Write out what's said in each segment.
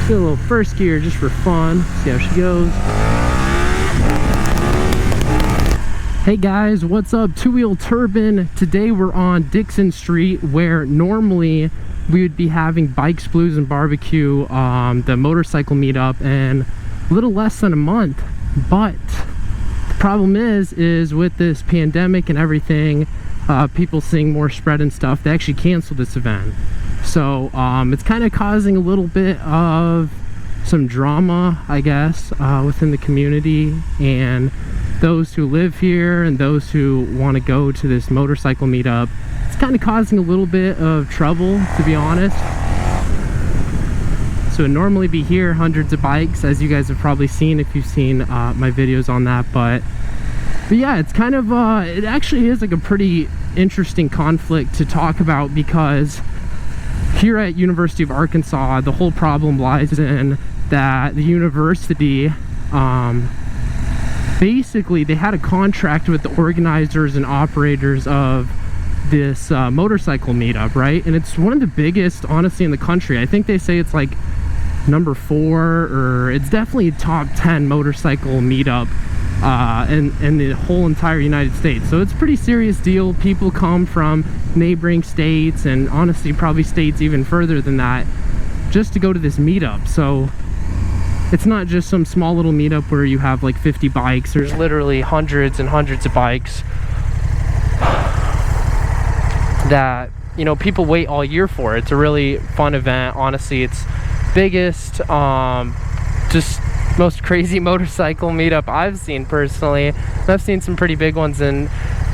Do a little first gear just for fun. See how she goes. Hey guys, what's up? Two Wheel Turbine. Today we're on Dixon Street, where normally we would be having Bikes, Blues, and Barbecue, the motorcycle meetup, in a little less than a month. But the problem is with this pandemic and everything, people seeing more spread and stuff, they actually canceled this event. So it's kind of causing a little bit of some drama, I guess, within the community and those who live here and those who want to go to this motorcycle meetup. It's kind of causing a little bit of trouble, to be honest. So it'd normally be here, hundreds of bikes, as you guys have probably seen if you've seen my videos on that. But yeah, it's kind of it actually is like a pretty interesting conflict to talk about, because here at University of Arkansas, the whole problem lies in that the university, basically they had a contract with the organizers and operators of this motorcycle meetup, right? And it's one of the biggest, honestly, in the country. I think they say it's like number 4, or it's definitely top 10 motorcycle meetup in the whole entire United States. So it's a pretty serious deal. People come from neighboring states, and honestly probably states even further than that, just to go to this meetup. So it's not just some small little meetup where you have like 50 bikes. There's literally hundreds and hundreds of bikes that, you know, people wait all year for. It's a really fun event. Honestly, it's biggest, just most crazy motorcycle meetup I've seen personally. And I've seen some pretty big ones in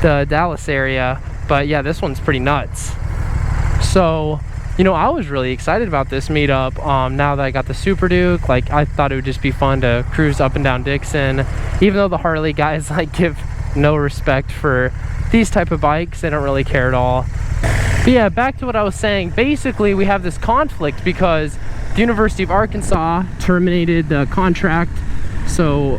the Dallas area, but yeah, this one's pretty nuts. So, you know, I was really excited about this meetup. Now that I got the Super Duke, like, I thought it would just be fun to cruise up and down Dixon. Even though the Harley guys like give no respect for these type of bikes, they don't really care at all. But yeah, back to what I was saying. Basically, we have this conflict because the University of Arkansas terminated the contract. So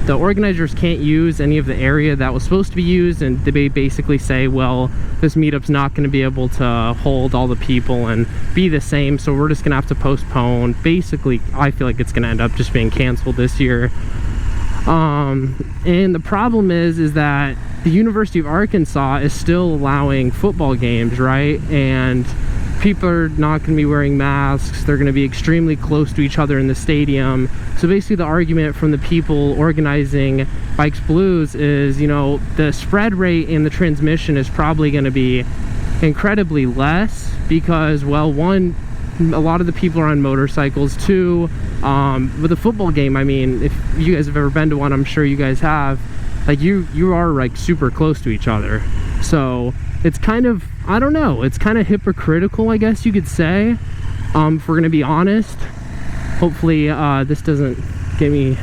the organizers can't use any of the area that was supposed to be used, and they basically say, well, this meetup's not going to be able to hold all the people and be the same, so we're just going to have to postpone. Basically, I feel like it's going to end up just being canceled this year. And the problem is that the University of Arkansas is still allowing football games, right? And people are not going to be wearing masks. They're going to be extremely close to each other in the stadium. So basically the argument from the people organizing Bikes Blues is, you know, the spread rate and the transmission is probably going to be incredibly less because, well, one, a lot of the people are on motorcycles. Two, with a football game, I mean, if you guys have ever been to one, I'm sure you guys have, like, you are like super close to each other. So it's kind of, I don't know, it's kind of hypocritical, I guess you could say, if we're gonna be honest. Hopefully this doesn't get me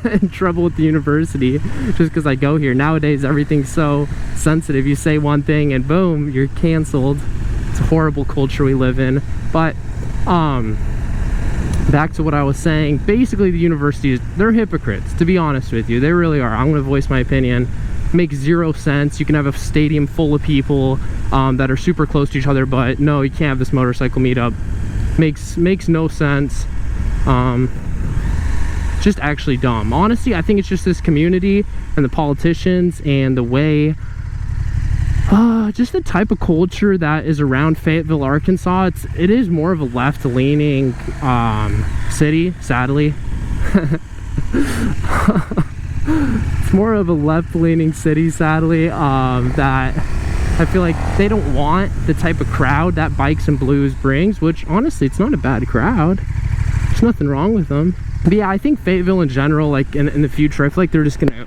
in trouble with the university just because I go here. Nowadays everything's so sensitive. You say one thing and boom, you're canceled. It's a horrible culture we live in. But back to what I was saying. Basically the universities, they're hypocrites, to be honest with you. They really are. I'm gonna voice my opinion. Makes zero sense. You can have a stadium full of people that are super close to each other, but no, you can't have this motorcycle meetup. Makes no sense. Just actually dumb. Honestly, I think it's just this community and the politicians and the way, just the type of culture that is around Fayetteville, Arkansas. It is more of a left-leaning city, sadly. It's more of a left-leaning city, sadly, that I feel like they don't want the type of crowd that Bikes and Blues brings, which honestly, it's not a bad crowd. There's nothing wrong with them. But yeah, I think Fayetteville in general, like in the future, I feel like they're just gonna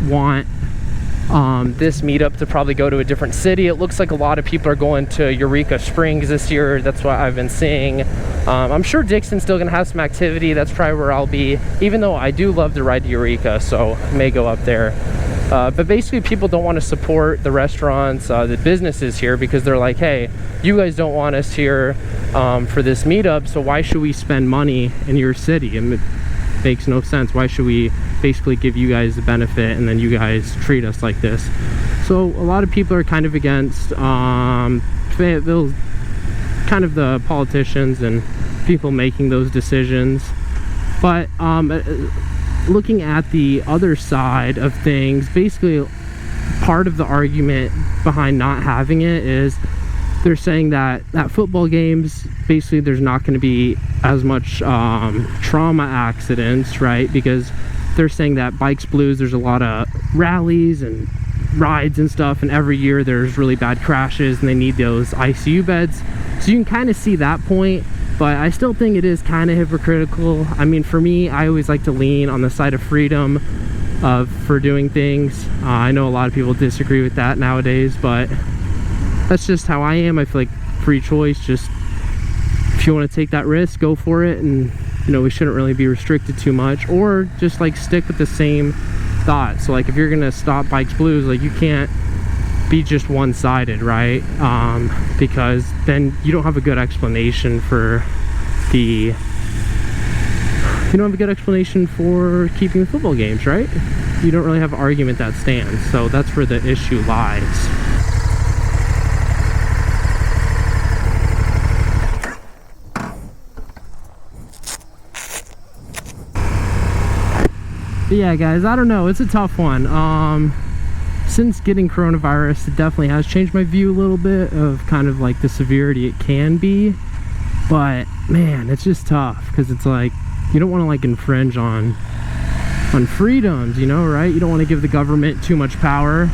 want this meetup to probably go to a different city. It looks like a lot of people are going to Eureka Springs this year. That's what I've been seeing. I'm sure Dixon's still gonna have some activity. That's probably where I'll be, even though I do love to ride to Eureka, so I may go up there. But basically people don't want to support the restaurants, the businesses here, because they're like, hey, you guys don't want us here for this meetup, so why should we spend money in your city? And it makes no sense. Why should we basically give you guys the benefit and then you guys treat us like this? So a lot of people are kind of against Fayetteville, kind of the politicians and people making those decisions. But looking at the other side of things, basically part of the argument behind not having it is they're saying that at football games, basically there's not going to be as much trauma accidents, right? Because they're saying that Bikes Blues, there's a lot of rallies and rides and stuff, and every year there's really bad crashes and they need those ICU beds. So you can kind of see that point, but I still think it is kind of hypocritical. I mean, for me, I always like to lean on the side of freedom for doing things. I know a lot of people disagree with that nowadays, but that's just how I am. I feel like free choice. Just if you want to take that risk, go for it. And you know, we shouldn't really be restricted too much, or just like stick with the same thought. So like if you're gonna stop Bikes Blues, like you can't be just one-sided, right? Because then you don't have a good explanation for keeping the football games, right? You don't really have an argument that stands. So that's where the issue lies. But yeah, guys, I don't know. It's a tough one. Since getting coronavirus, it definitely has changed my view a little bit of kind of like the severity it can be. But man, it's just tough because it's like you don't want to like infringe on freedoms, you know, right? You don't want to give the government too much power.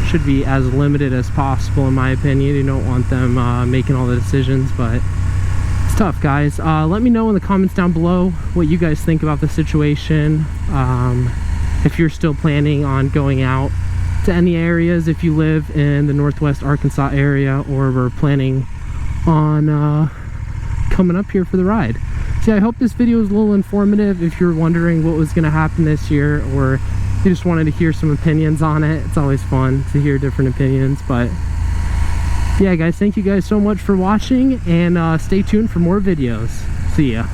Should be as limited as possible, in my opinion. You don't want them making all the decisions, but it's tough, guys. Let me know in the comments down below what you guys think about the situation. If you're still planning on going out to any areas, if you live in the Northwest Arkansas area, or we're planning on coming up here for the ride. So I hope this video was a little informative. If you're wondering what was going to happen this year, or you just wanted to hear some opinions on it, it's always fun to hear different opinions. But yeah, guys, thank you guys so much for watching, and stay tuned for more videos. See ya.